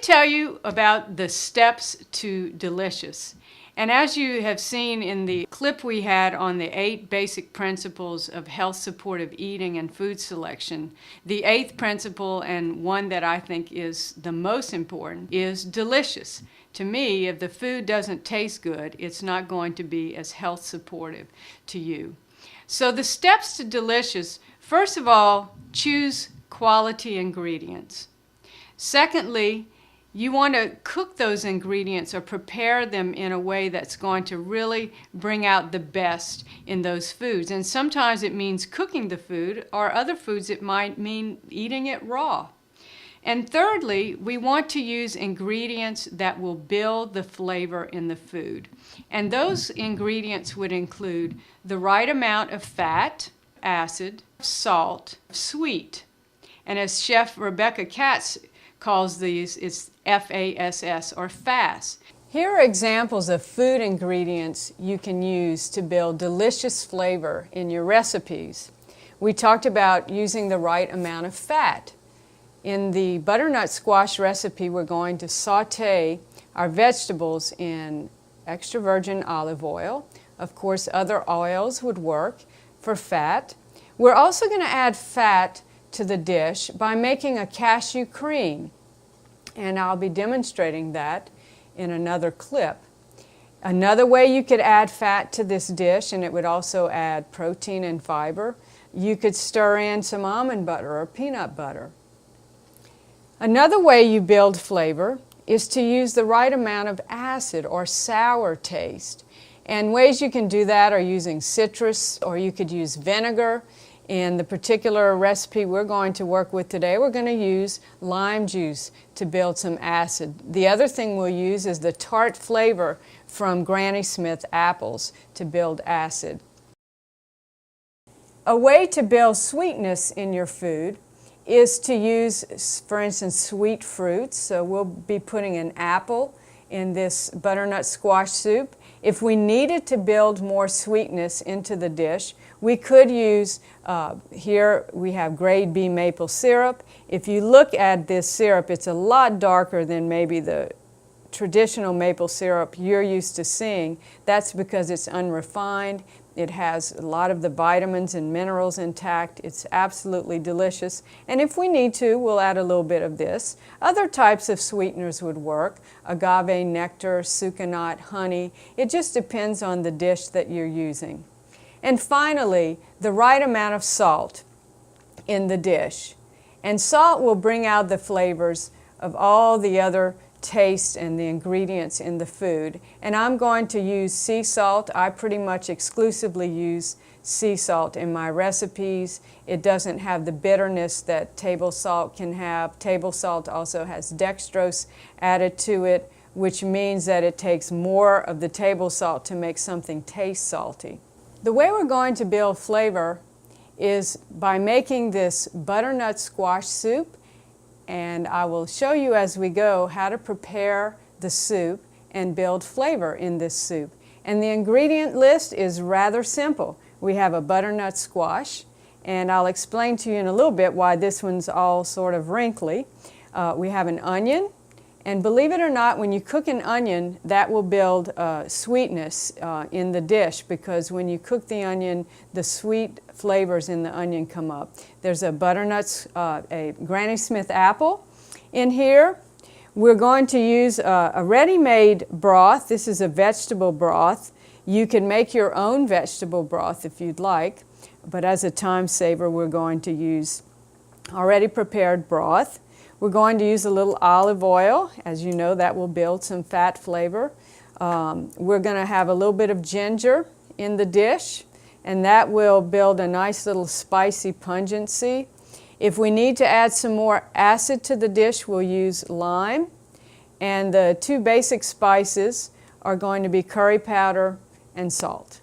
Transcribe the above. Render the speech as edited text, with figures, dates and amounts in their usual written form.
tell you about the steps to delicious. And as you have seen in the clip we had on the 8 basic principles of health supportive eating and food selection, the 8th principle, and one that I think is the most important, is delicious. To me, if the food doesn't taste good, it's not going to be as health supportive to you. So the steps to delicious, first of all, choose quality ingredients. Secondly, you want to cook those ingredients or prepare them in a way that's going to really bring out the best in those foods. And sometimes it means cooking the food, or other foods it might mean eating it raw. And thirdly, we want to use ingredients that will build the flavor in the food. And those ingredients would include the right amount of fat, acid, salt, sweet. And as Chef Rebecca Katz calls these, it's FASS, or FASS. Here are examples of food ingredients you can use to build delicious flavor in your recipes. We talked about using the right amount of fat. In the butternut squash recipe, we're going to saute our vegetables in extra virgin olive oil. Of course, other oils would work for fat. We're also going to add fat to the dish by making a cashew cream. And I'll be demonstrating that in another clip. Another way you could add fat to this dish, and it would also add protein and fiber, you could stir in some almond butter or peanut butter. Another way you build flavor is to use the right amount of acid or sour taste. And ways you can do that are using citrus, or you could use vinegar. In the particular recipe we're going to work with today, we're going to use lime juice to build some acid. The other thing we'll use is the tart flavor from Granny Smith apples to build acid. A way to build sweetness in your food is to use, for instance, sweet fruits. So we'll be putting an apple in this butternut squash soup. If we needed to build more sweetness into the dish, we could use, here we have grade B maple syrup. If you look at this syrup, it's a lot darker than maybe the traditional maple syrup you're used to seeing. That's because it's unrefined. It has a lot of the vitamins and minerals intact. It's absolutely delicious. And if we need to, we'll add a little bit of this. Other types of sweeteners would work: agave nectar, sucanat, honey. It just depends on the dish that you're using. And finally, the right amount of salt in the dish. And salt will bring out the flavors of all the other taste and the ingredients in the food. And I'm going to use sea salt. I pretty much exclusively use sea salt in my recipes. It doesn't have the bitterness that table salt can have. Table salt also has dextrose added to it, which means that it takes more of the table salt to make something taste salty. The way we're going to build flavor is by making this butternut squash soup, and I will show you as we go how to prepare the soup and build flavor in this soup. And the ingredient list is rather simple. We have a butternut squash, and I'll explain to you in a little bit why this one's all sort of wrinkly. We have an onion, and believe it or not, when you cook an onion, that will build sweetness in the dish, because when you cook the onion, the sweet flavors in the onion come up. There's a butternut, a Granny Smith apple in here. We're going to use a ready-made broth. This is a vegetable broth. You can make your own vegetable broth if you'd like, but as a time saver, we're going to use already prepared broth. We're going to use a little olive oil. As you know, that will build some fat flavor. We're going to have a little bit of ginger in the dish, and that will build a nice little spicy pungency. If we need to add some more acid to the dish, we'll use lime. And the 2 basic spices are going to be curry powder and salt.